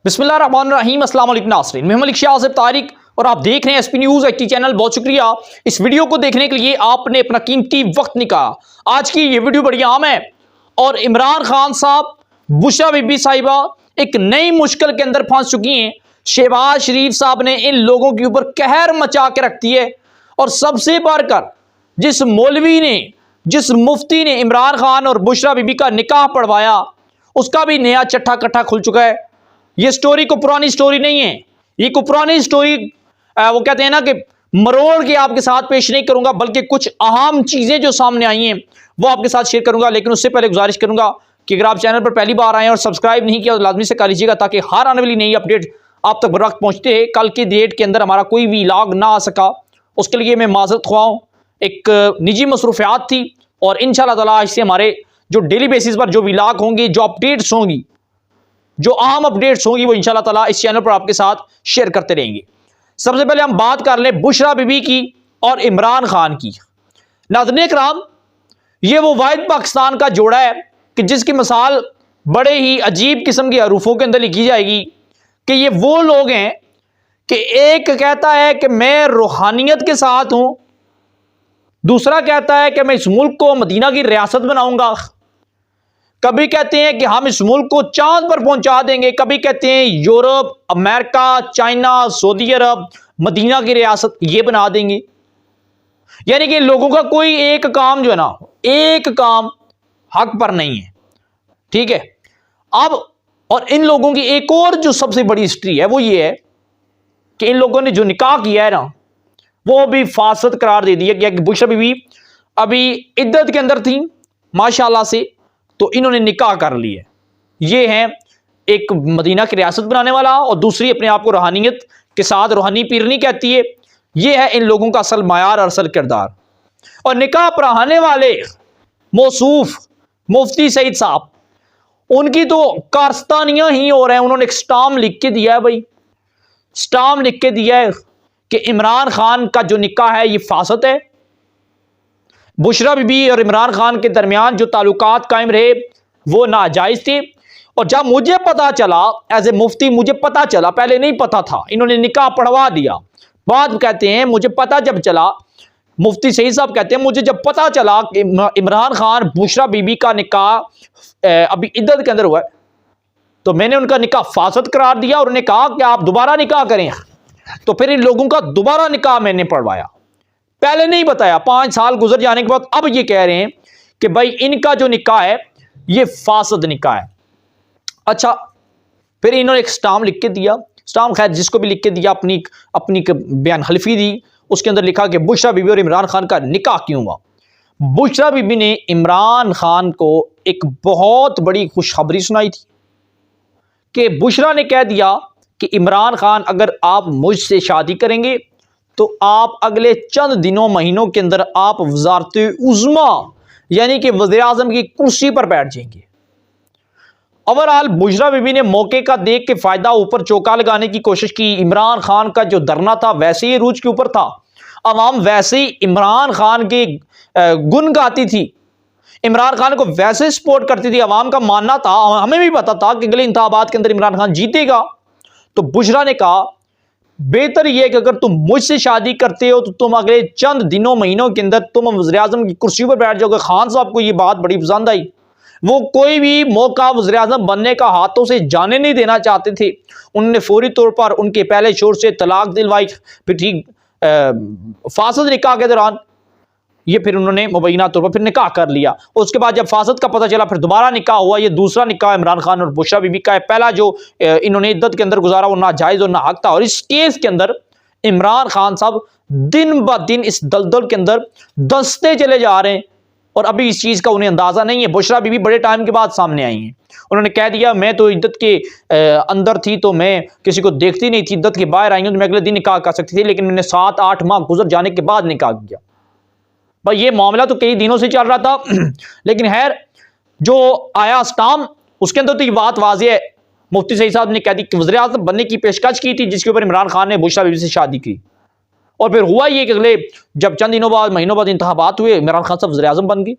बिस्मिल्लाहिर्रहमानिर्रहीम अस्सलाम वालेकुम नाज़रीन, मैं मलिक शाह आसिफ तारिक और आप देख रहे हैं एसपी न्यूज़ एचटी चैनल। बहुत शुक्रिया इस वीडियो को देखने के लिए, आपने अपना कीमती वक्त निकाला। आज की ये वीडियो बड़ी आम है और इमरान खान साहब, बुशरा बीबी साहिबा एक नई मुश्किल के अंदर फंस चुकी हैं। शहबाज शरीफ साहब ने इन लोगों के ऊपर कहर मचा के रख दी है और सबसे बढ़कर जिस मौलवी ने, जिस मुफ्ती ने इमरान खान और बुशरा बीबी का निकाह पढ़वाया, उसका भी नया चट्टा कट्टा खुल चुका है। ये स्टोरी को पुरानी स्टोरी नहीं है, ये को पुरानी स्टोरी वो कहते हैं ना कि मरोड़ के आपके साथ पेश नहीं करूंगा, बल्कि कुछ अहम चीजें जो सामने आई हैं वो आपके साथ शेयर करूंगा। लेकिन उससे पहले गुजारिश करूंगा कि अगर आप चैनल पर पहली बार आए और सब्सक्राइब नहीं किया तो लाजमी से कर लीजिएगा, ताकि हर आने वाली नई अपडेट आप तक बर वक्त पहुंचते हैं। कल की डेट के अंदर हमारा कोई भी व्लॉग ना आ सका, उसके लिए मैं माजरत ख्वाह। एक निजी मसरूफियात थी और इंशाअल्लाह ताला आज से हमारे जो डेली बेसिस पर जो व्लॉग होंगे, जो अपडेट्स होंगी, जो अहम अपडेट्स होंगी, वो इंशाल्लाह ताला इस चैनल पर आपके साथ शेयर करते रहेंगे। सबसे पहले हम बात कर लें बुशरा बीबी की और इमरान खान की। नाज़रीन इकराम, ये वो वाहिद पाकिस्तान का जोड़ा है कि जिसकी मिसाल बड़े ही अजीब किस्म के हरूफों के अंदर लिखी जाएगी कि ये वो लोग हैं कि एक कहता है कि मैं रूहानियत के साथ हूं, दूसरा कहता है कि मैं इस मुल्क को मदीना की रियासत बनाऊंगा, कभी कहते हैं कि हम इस मुल्क को चांद पर पहुंचा देंगे, कभी कहते हैं यूरोप, अमेरिका, चाइना, सऊदी अरब मदीना की रियासत ये बना देंगे। यानी कि लोगों का कोई एक काम जो है ना, एक काम हक पर नहीं है, ठीक है। अब और इन लोगों की एक और जो सबसे बड़ी हिस्ट्री है वो ये है कि इन लोगों ने जो निकाह किया है ना, वो भी फासद करार दे दिया गया कि बुशरा बीबी अभी इद्दत के अंदर थी माशाल्लाह से, तो इन्होंने निकाह कर लिया। ये है एक मदीना की रियासत बनाने वाला और दूसरी अपने आप को रूहानियत के साथ रूहानी पीरनी कहती है। ये है इन लोगों का असल मायार और असल किरदार। और निकाह पढ़ाने वाले मौसूफ मुफ्ती सईद साहब, उनकी तो कारस्तानियां ही हो रहे हैं। उन्होंने एक स्टाम्प लिख के दिया है, भाई स्टाम्प लिख के दिया है कि इमरान खान का जो निकाह है ये फासद है। बुशरा बीबी और इमरान खान के दरमियान जो ताल्लुकात कायम रहे वो नाजायज थे। और जब मुझे पता चला, एज ए मुफ्ती मुझे पता चला, पहले नहीं पता था, इन्होंने निकाह पढ़वा दिया। बाद कहते हैं मुझे पता जब चला, मुफ्ती सईद साहब कहते हैं मुझे जब पता चला कि इमरान खान बुशरा बीबी का निकाह अभी इद्दत के अंदर हुआ है, तो मैंने उनका निकाह फासद करार दिया और उन्होंने कहा कि आप दोबारा निकाह करें। तो फिर इन लोगों का दोबारा निकाह मैंने पढ़वाया, पहले नहीं बताया। 5 साल गुजर जाने के बाद अब ये कह रहे हैं कि भाई इनका जो निकाह है ये फासद निकाह है। अच्छा, फिर इन्होंने एक स्टाम्प लिख के दिया, स्टाम्प खैर जिसको भी लिख के दिया, अपनी अपनी बयान हल्फी दी। उसके अंदर लिखा कि बुशरा बीबी और इमरान खान का निकाह क्यों हुआ। बुशरा बीबी ने इमरान खान को एक बहुत बड़ी खुशखबरी सुनाई थी कि बुशरा ने कह दिया कि इमरान खान, अगर आप मुझसे शादी करेंगे तो आप अगले चंद दिनों महीनों के अंदर आप वज़ारत-ए-उज़्मा यानी कि वज़ीर आज़म की कुर्सी पर बैठ जाएंगे। ओवरऑल बुशरा बीबी ने मौके का देख के फायदा ऊपर चौका लगाने की कोशिश की। इमरान खान का जो धरना था वैसे ही रूज के ऊपर था, अवाम वैसे ही इमरान खान के गुन गाती थी, इमरान खान को वैसे सपोर्ट करती थी। अवाम का मानना था, हमें भी पता था कि अगले इंतखाबात के अंदर इमरान खान जीतेगा। तो बुशरा ने कहा बेहतर यह कि अगर तुम मुझसे शादी करते हो तो तुम अगले चंद दिनों महीनों के अंदर तुम वज़ीर आज़म की कुर्सी पर बैठ जाओगे। खान साहब को यह बात बड़ी पसंद आई। वो कोई भी मौका वज़ीर आज़म बनने का हाथों से जाने नहीं देना चाहते थे। उन्होंने फौरी तौर पर उनके पहले शोर से तलाक दिलवाई। फिर ठीक फासद निकाह के दौरान ये फिर उन्होंने मुबैना तौर पर फिर निकाह कर लिया। उसके बाद जब फासद का पता चला फिर दोबारा निकाह हुआ। ये दूसरा निकाह इमरान खान और बुशरा बीबी का है। पहला जो इन्होंने इद्दत के अंदर गुजारा वो नाजायज़ और नाहक था। और इस केस के अंदर इमरान खान साहब दिन ब दिन इस दलदल के अंदर दसते चले जा रहे हैं और अभी इस चीज़ का उन्हें अंदाज़ा नहीं है। बुशरा बीबी बड़े टाइम के बाद सामने आई हैं। उन्होंने कह दिया मैं तो इद्दत के अंदर थी तो मैं किसी को देखती नहीं थी, इद्दत के बाहर आई हूँ तो मैं अगले दिन निकाह कर सकती थी, लेकिन मैंने 7-8 माह गुजर जाने के बाद निकाह किया। भाई ये मामला तो कई दिनों से चल रहा था लेकिन खैर जो आया स्टाम्प उसके अंदर तो ये बात वाज़ेह है। मुफ्ती सईद साहब ने कह दी कि वज़ीर आज़म बनने की पेशकश की थी, जिसके ऊपर इमरान खान ने बुशरा बीबी से शादी की। और फिर हुआ ये कि अगले जब चंद दिनों बाद, महीनों बाद इंतखाबात हुए, इमरान खान साहब वज़ीर आज़म बन गए।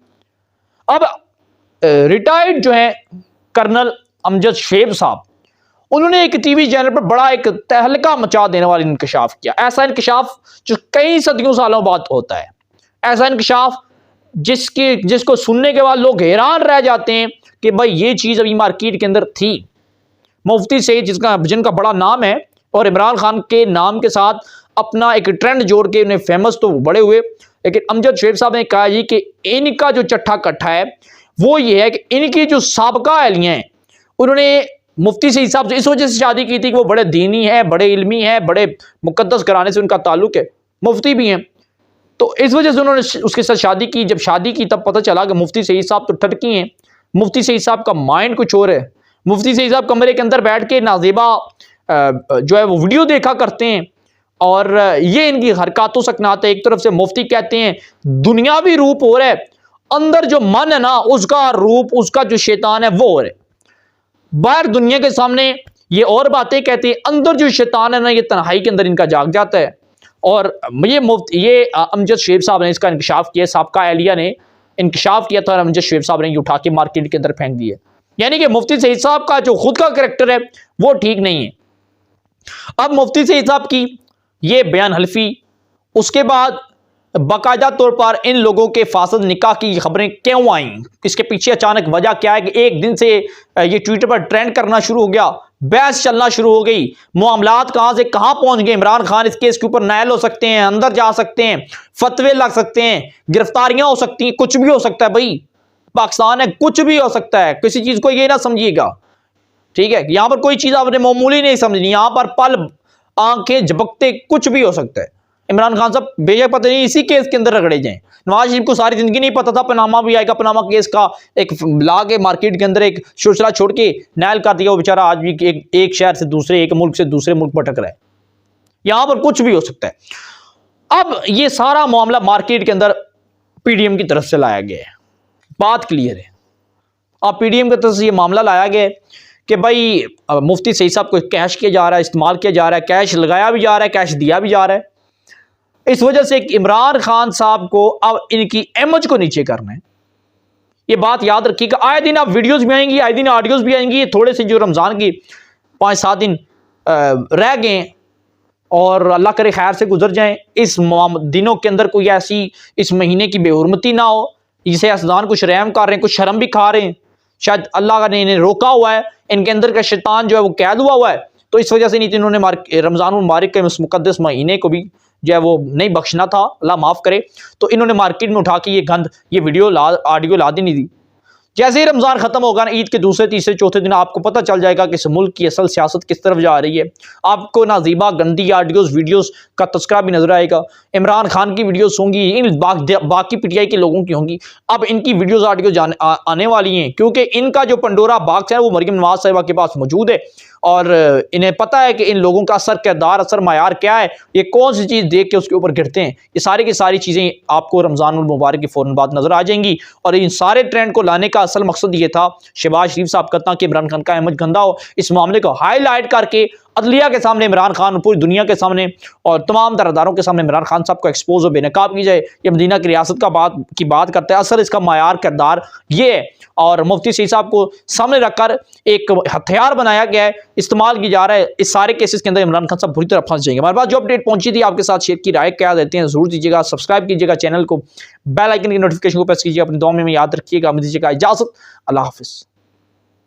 अब रिटायर्ड जो है कर्नल अमजद शेब साहब, उन्होंने एक टीवी चैनल पर बड़ा एक तहलका मचा देने वाला इंकशाफ किया। ऐसा इंकशाफ जो कई सदियों सालों बाद होता है, ऐसा इंकशाफ जिसको सुनने के बाद लोग हैरान रह जाते हैं कि भाई ये चीज अभी मार्केट के अंदर थी। मुफ्ती सईद जिनका बड़ा नाम है और इमरान खान के नाम के साथ अपना एक ट्रेंड जोड़ के उन्हें फेमस तो बड़े हुए, लेकिन अमजद शेख साहब ने कहा जी कि इनका जो चट्ठा कट्ठा है वो ये है कि इनकी जो साबका अहलियां हैं उन्होंने मुफ्ती सईद साहब से इस वजह से शादी की थी कि वो बड़े दीनी है, बड़े इल्मी है, बड़े मुकद्दस घराने से उनका ताल्लुक है, मुफ्ती भी हैं, तो इस वजह से उन्होंने उसके साथ शादी की। जब शादी की तब पता चला कि मुफ्ती सईद साहब तो ठटकी हैं, मुफ्ती सईद साहब का माइंड कुछ और है। मुफ्ती सईद साहब कमरे के अंदर बैठ के नाज़ेबा जो है वो वीडियो देखा करते हैं और ये इनकी हरकतों सकनात है। एक तरफ से मुफ्ती कहते हैं दुनियावी रूप हो रहा है, अंदर जो मन है ना उसका रूप, उसका जो शैतान है वो हो रहा है। बाहर दुनिया के सामने ये और बातें कहते हैं, अंदर जो शैतान है ना ये तन्हाई के अंदर इनका जाग जाता है। और ये अमजद शेख साहब ने इसका इंकशाफ किया, साबका एहलिया ने इंकशाफ किया था और अमजद शेख साहब ने ये उठा के मार्केट के अंदर फेंक दिए। यानी कि मुफ्ती सईद साहब का जो खुद का करैक्टर है वो ठीक नहीं है। अब मुफ्ती सईद साहब की ये बयान हल्फी, उसके बाद बाकायदा तौर पर इन लोगों के फासद निकाह की खबरें क्यों आई, इसके पीछे अचानक वजह क्या है कि एक दिन से ये ट्विटर पर ट्रेंड करना शुरू हो गया, बहस चलना शुरू हो गई, मामलात कहां से कहां पहुंच गए। इमरान खान इस केस के ऊपर नायल हो सकते हैं, अंदर जा सकते हैं, फतवे लग सकते हैं, गिरफ्तारियां हो सकती हैं, कुछ भी हो सकता है। भाई पाकिस्तान है, कुछ भी हो सकता है, किसी चीज को ये ना समझिएगा, ठीक है। यहां पर कोई चीज आपने मामूली नहीं समझनी, यहां पर पल आंखें झपकते कुछ भी हो सकता है। इमरान खान साहब बेशक पता नहीं इसी केस के अंदर रगड़े जाएं। नवाज शरीफ को सारी जिंदगी नहीं पता था पनामा भी आएगा, पनामा केस का एक ला के मार्केट के अंदर एक सिलसिला छोड़ के नायल कर दिया। वो बेचारा आज भी एक शहर से दूसरे, एक मुल्क से दूसरे मुल्क भटक रहा है। यहां पर कुछ भी हो सकता है। अब ये सारा मामला मार्केट के अंदर पीडीएम की तरफ से लाया गया है, बात क्लियर है। अब पीडीएम की तरफ से ये मामला लाया गया है कि भाई मुफ्ती सईद साहब को कैश किया जा रहा है, इस्तेमाल किया जा रहा है, कैश लगाया भी जा रहा है, कैश दिया भी जा रहा है। इस वजह से इमरान खान साहब को अब इनकी इमेज को नीचे करना है। ये बात याद रखिएगा, आए दिन अब वीडियोस भी आएंगी, आए दिन ऑडियोज भी आएंगी। थोड़े से जो रमजान की 5-7 दिन रह गए और अल्लाह करे खैर से गुजर जाएं, इस दिनों के अंदर कोई ऐसी इस महीने की बेहुरमती ना हो, जिसे अज़दान कुछ रहम कर रहे हैं, कुछ शर्म भी खा रहे हैं, शायद अल्लाह ने इन्हें रोका हुआ है, इनके अंदर का शैतान जो है वो कैद हुआ है। तो इस वजह से नहीं तो इन्होंने रमजान मुबारक के इस मुकद्दस महीने को भी जो है वो नहीं बख्शना था, अल्लाह माफ़ करे। तो इन्होंने मार्केट में उठा के ये गंद, ये वीडियो ऑडियो ला दी नहीं दी। जैसे ही रमज़ान ख़त्म होगा ना, ईद के दूसरे तीसरे चौथे दिन आपको पता चल जाएगा कि इस मुल्क की असल सियासत किस तरफ जा रही है। आपको नाजीबा गंदी ऑडियोज़ वीडियोज़ का तस्करा भी नजर आएगा। इमरान खान की वीडियोज़ होंगी, इन बाकी पीटीआई के लोगों की होंगी। अब इनकी वीडियोज़ ऑडियो आने वाली हैं, क्योंकि इनका जो पंडोरा बॉक्स है वो मरियम नवाज साहिबा के पास मौजूद है और इन्हें पता है कि इन लोगों का असर किरदार, असर मायार क्या है, ये कौन सी चीज़ देख के उसके ऊपर गिरते हैं। ये सारी की सारी चीज़ें आपको रमज़ान मुबारक की फ़ौरन बाद नजर आ जाएंगी। और इन सारे ट्रेंड को लाने का असल मकसद ये था, शहबाज शरीफ साहब कहता कि इमरान खान का इमेज गंदा हो, इस मामले को हाईलाइट करके अदलिया के सामने, इमरान खान, पूरी दुनिया के सामने और तमाम दरदारों के सामने इमरान खान साहब को एक्सपोज और बेनकाब की जाए। ये मदीना की रियासत की बात करता है, असल इसका मायार किरदार ये है। और मुफ्ती सईद साहब को सामने रखकर एक हथियार बनाया गया है, इस्तेमाल किया जा रहा है। इस सारे केसेस के अंदर इमरान खान साहब बुरी तरह फंस जाएंगे। हमारे पास जो अपडेट पहुंची थी आपके साथ शेयर की, राय क्या देते हैं जरूर दीजिएगा, सब्सक्राइब कीजिएगा चैनल को, बेल आइकन की नोटिफिकेशन को प्रेस कीजिएगा, अपनी दुआ में याद रखिएगा। मुझे दीजिएगा इजाजत, अल्लाह हाफिज़।